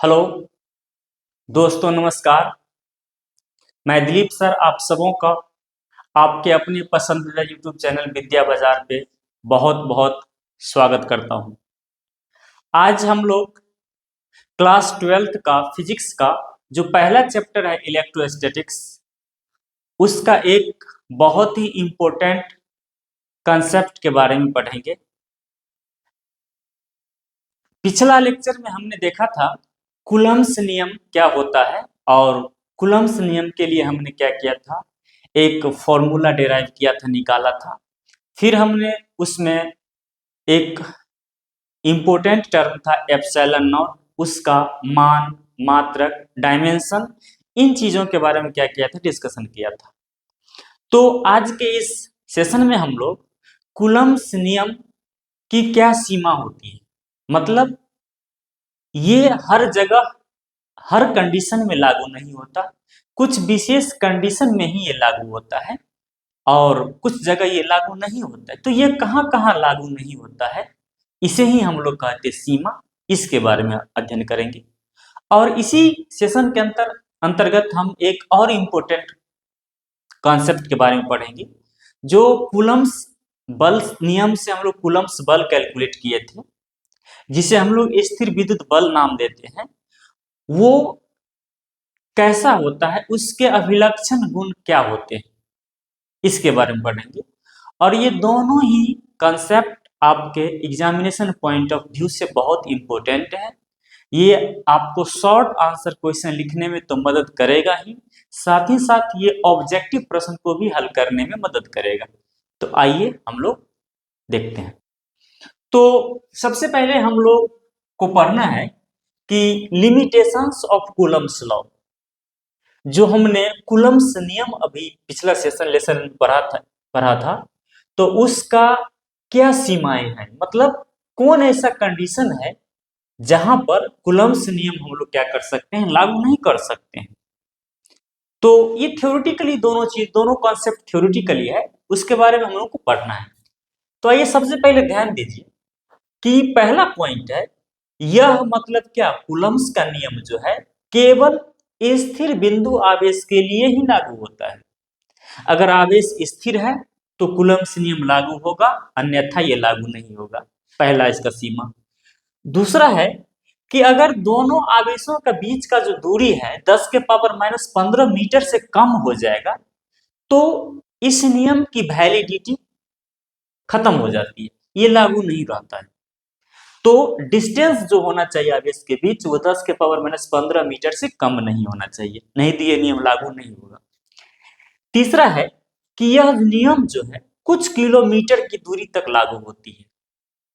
Hello दोस्तों, नमस्कार। मैं दिलीप सर आप सबों का आपके अपने पसंदीदा यूट्यूब चैनल विद्या बाजार पे बहुत बहुत स्वागत करता हूं। आज हम लोग क्लास 12th का फिजिक्स का जो पहला चैप्टर है इलेक्ट्रोस्टैटिक्स, उसका एक बहुत ही इम्पोर्टेंट कंसेप्ट के बारे में पढ़ेंगे। पिछला लेक्चर में हमने देखा था कूलम्ब्स नियम क्या होता है, और कूलम्ब्स नियम के लिए हमने क्या किया था, एक फॉर्मूला डिराइव किया था, निकाला था। फिर हमने उसमें एक इम्पोर्टेंट टर्म था एप्सिलॉन नॉट, उसका मान, मात्रक, डायमेंशन, इन चीजों के बारे में क्या किया था, डिस्कशन किया था। तो आज के इस सेशन में हम लोग कूलम्ब्स नियम की क्या सीमा होती है, मतलब ये हर जगह हर कंडीशन में लागू नहीं होता, कुछ विशेष कंडीशन में ही ये लागू होता है और कुछ जगह ये लागू नहीं होता है। तो ये कहाँ कहाँ लागू नहीं होता है, इसे ही हम लोग कहते हैं सीमा। इसके बारे में अध्ययन करेंगे और इसी सेशन के अंतर्गत हम एक और इम्पोर्टेंट कॉन्सेप्ट के बारे में पढ़ेंगे, जो कूलम्ब्स बल नियम से हम लोग कूलम्ब्स बल कैलकुलेट किए थे, जिसे हम लोग स्थिर विद्युत बल नाम देते हैं। वो कैसा होता है, उसके अभिलक्षण गुण क्या होते हैं, इसके बारे में पढ़ेंगे। और ये दोनों ही कंसेप्ट आपके एग्जामिनेशन पॉइंट ऑफ व्यू से बहुत इंपॉर्टेंट है। ये आपको शॉर्ट आंसर क्वेश्चन लिखने में तो मदद करेगा ही, साथ ही साथ ये ऑब्जेक्टिव प्रश्न को भी हल करने में मदद करेगा। तो आइए हम लोग देखते हैं। तो सबसे पहले हम लोग को पढ़ना है कि लिमिटेशंस ऑफ कूलम्ब्स लॉ। जो हमने कूलम्ब्स नियम अभी पिछला सेशन लेसन में पढ़ा था, तो उसका क्या सीमाएं हैं, मतलब कौन ऐसा कंडीशन है जहां पर कूलम्ब्स नियम हम लोग क्या कर सकते हैं, लागू नहीं कर सकते हैं। तो ये थ्योरेटिकली दोनों कॉन्सेप्ट थ्योरेटिकली है, उसके बारे में हम लोग को पढ़ना है। तो आइए सबसे पहले ध्यान दीजिए कि पहला पॉइंट है, यह मतलब क्या, कूलम्ब्स का नियम जो है केवल स्थिर बिंदु आवेश के लिए ही लागू होता है। अगर आवेश स्थिर है तो कूलम्ब्स नियम लागू होगा, अन्यथा ये लागू नहीं होगा। पहला इसका सीमा। दूसरा है कि अगर दोनों आवेशों के बीच का जो दूरी है 10⁻⁻15 मीटर से कम हो जाएगा, तो इस नियम की वैलिडिटी खत्म हो जाती है, ये लागू नहीं रहता है। तो डिस्टेंस जो होना चाहिए आवेश के बीच वो 10⁻15 मीटर से कम नहीं होना चाहिए, नहीं तो ये नियम लागू नहीं होगा। तीसरा है कि यह नियम जो है कुछ किलोमीटर की दूरी तक लागू होती है,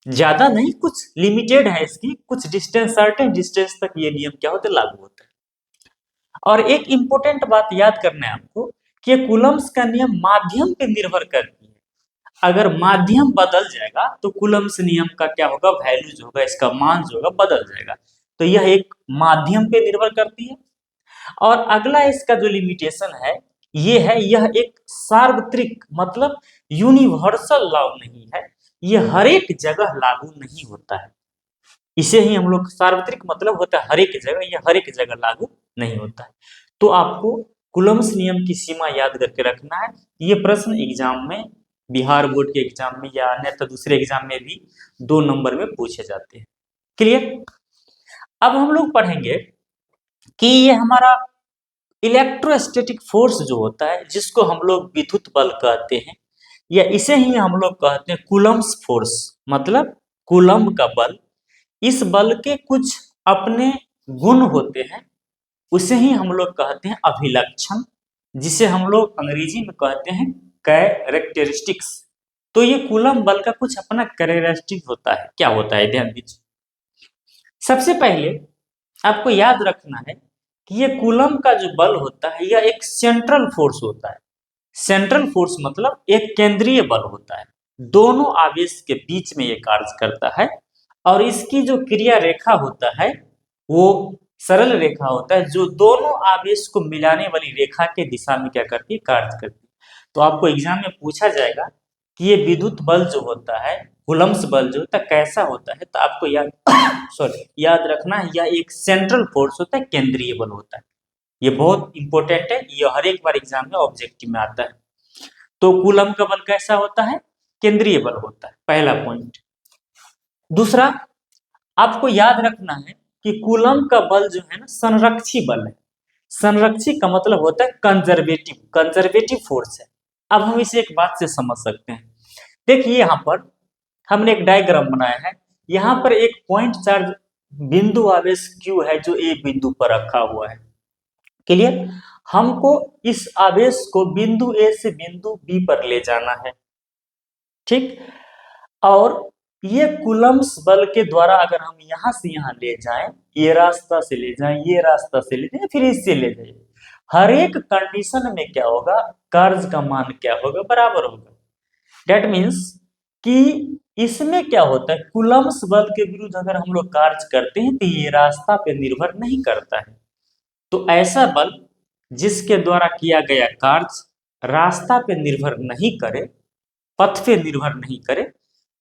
ज्यादा नहीं, कुछ लिमिटेड है इसकी, कुछ डिस्टेंस, सर्टेन डिस्टेंस तक ये नियम क्या होता है, लागू होता है। और एक इंपॉर्टेंट बात याद करना है आपको कि कूलम्ब्स का नियम माध्यम पे निर्भर करती है। अगर माध्यम बदल जाएगा तो कूलम्ब्स नियम का क्या होगा, वैल्यू जो होगा, इसका मान जो होगा बदल जाएगा। तो यह एक माध्यम पे निर्भर करती है। और अगला इसका जो लिमिटेशन है, ये है, यह एक सार्वत्रिक मतलब यूनिवर्सल लॉ नहीं है, यह हर एक जगह लागू नहीं होता है। इसे ही हम लोग सार्वत्रिक मतलब होता है हर एक जगह, यह हर एक जगह लागू नहीं होता है। तो आपको कूलम्ब्स नियम की सीमा याद करके रखना है। ये प्रश्न एग्जाम में, बिहार बोर्ड के एग्जाम में या अन्यथा दूसरे एग्जाम में भी 2 नंबर में पूछे जाते हैं। क्लियर। अब हम लोग पढ़ेंगे कि ये हमारा इलेक्ट्रोस्टैटिक फोर्स जो होता है, जिसको हम लोग विद्युत बल कहते हैं, या इसे ही हम लोग कहते हैं कूलम्ब्स फोर्स, मतलब कूलम्ब का बल। इस बल के कुछ अपने गुण होते हैं, उसे ही हम लोग कहते हैं अभिलक्षण, जिसे हम लोग अंग्रेजी में कहते हैं कैरेक्टरिस्टिक्स। तो ये कूलम्ब बल का कुछ अपना कैरेक्टरिस्टिक होता है। क्या होता है, ध्यान दीजिए। सबसे पहले आपको याद रखना है कि ये कूलम्ब का जो बल होता है, यह एक सेंट्रल फोर्स होता है। सेंट्रल फोर्स मतलब एक केंद्रीय बल होता है, दोनों आवेश के बीच में ये कार्य करता है। और इसकी जो क्रिया रेखा होता है वो सरल रेखा होता है, जो दोनों आवेश को मिलाने वाली रेखा के दिशा में क्या करती है, कार्य करती है। तो आपको एग्जाम में पूछा जाएगा कि ये विद्युत बल जो होता है, कूलम्ब्स बल जो होता है कैसा होता है, तो आपको याद सॉरी याद रखना है, यह एक सेंट्रल फोर्स होता है, केंद्रीय बल होता है। ये बहुत इंपॉर्टेंट है, ये हर एक बार एग्जाम में ऑब्जेक्टिव में आता है। तो कूलम्ब का बल कैसा होता है? केंद्रीय बल होता है, पहला पॉइंट। दूसरा, आपको याद रखना है कि कूलम्ब का बल जो है ना, संरक्षी बल है। संरक्षी का मतलब होता है कंजर्वेटिव, कंजर्वेटिव फोर्स है। अब हम इसे एक बात से समझ सकते हैं। देखिए यहाँ पर हमने एक डायग्राम बनाया है। यहाँ पर एक पॉइंट चार्ज बिंदु आवेश Q है जो A बिंदु पर रखा हुआ है। क्लियर? हमको इस आवेश को बिंदु A से बिंदु B पर ले जाना है, ठीक। और ये कूलम्ब्स बल के द्वारा अगर हम यहां से यहां ले जाएं, ये रास्ता से ले जाएं, ये रास्ता से ले जाएं, फिर इससे ले जाएं, हर एक कंडीशन में क्या होगा, कार्य का मान क्या होगा, बराबर होगा। डेट मीन्स कि इसमें क्या होता है, कूलम्ब्स बल के विरुद्ध अगर हम लोग कार्य करते हैं तो ये रास्ता पे निर्भर नहीं करता है। तो ऐसा बल जिसके द्वारा किया गया कार्य रास्ता पे निर्भर नहीं करे, पथ पे निर्भर नहीं करे,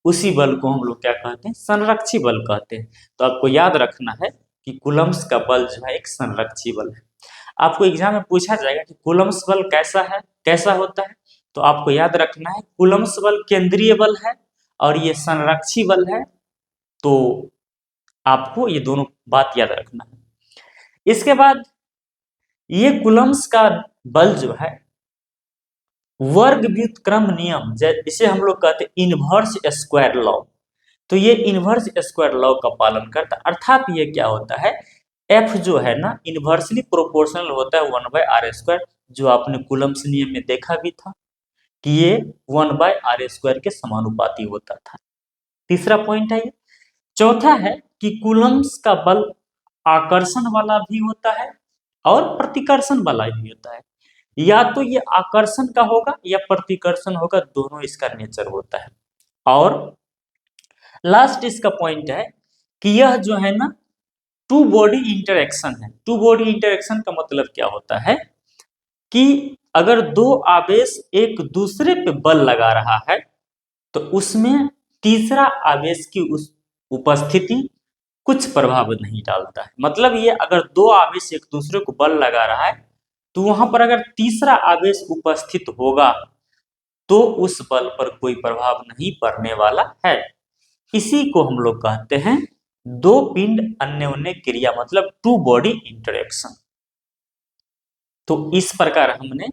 उसी बल को हम लोग क्या कहते हैं, संरक्षी बल कहते हैं। तो आपको याद रखना है कि कूलम्ब्स का बल जो है एक संरक्षी बल है। आपको एग्जाम में पूछा जाएगा कि कूलम्ब्स बल कैसा है, कैसा होता है, तो आपको याद रखना है कूलम्ब्स बल केंद्रीय बल है और ये संरक्षी बल है। तो आपको ये दोनों बात याद रखना है। इसके बाद ये कूलम्ब्स का बल जो है वर्ग व्युत्क्रम नियम, जिसे हम लोग कहते हैं इनवर्स स्क्वायर लॉ, तो ये इनवर्स स्क्वायर लॉ का पालन करता है। अर्थात ये क्या होता है, एफ जो है ना इनवर्सली प्रोपोर्शनल होता है 1/r², जो आपने कूलम्ब्स नियम में देखा भी था कि ये 1/r² के समानुपाती होता था। तीसरा पॉइंट है ये। चौथा है कि कूलम्ब्स का बल आकर्षण वाला भी होता है और प्रतिकर्षण वाला भी होता है। या तो ये आकर्षण का होगा या प्रतिकर्षण होगा, दोनों इसका नेचर होता है। और लास्ट इसका पॉइंट है कि यह जो है ना टू बॉडी इंटरेक्शन है। टू बॉडी इंटरेक्शन का मतलब क्या होता है कि अगर दो आवेश एक दूसरे पे बल लगा रहा है तो उसमें तीसरा आवेश की उस उपस्थिति कुछ प्रभाव नहीं डालता है। मतलब ये अगर दो आवेश एक दूसरे को बल लगा रहा है तो वहां पर अगर तीसरा आवेश उपस्थित होगा तो उस बल पर कोई प्रभाव नहीं पड़ने वाला है। इसी को हम लोग कहते हैं दो पिंड अन्योन्य क्रिया, मतलब टू बॉडी इंटरेक्शन। तो इस प्रकार हमने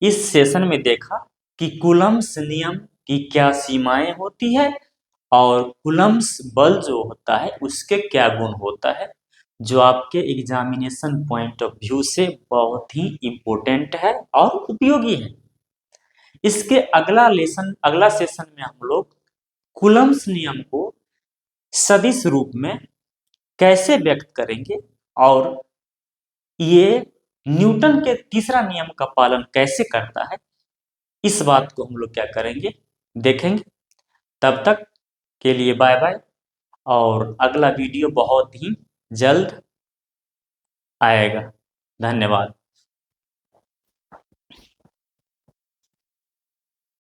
इस सेशन में देखा कि कूलम्ब्स नियम की क्या सीमाएं होती है और कूलम्ब्स बल जो होता है उसके क्या गुण होता है, जो आपके एग्जामिनेशन पॉइंट ऑफ व्यू से बहुत ही इंपॉर्टेंट है और उपयोगी है। इसके अगला सेशन में हम लोग कूलम्ब्स नियम को सदिश रूप में कैसे व्यक्त करेंगे और ये न्यूटन के तीसरा नियम का पालन कैसे करता है, इस बात को हम लोग क्या करेंगे, देखेंगे। तब तक के लिए बाय बाय, और अगला वीडियो बहुत ही जल्द आएगा। धन्यवाद।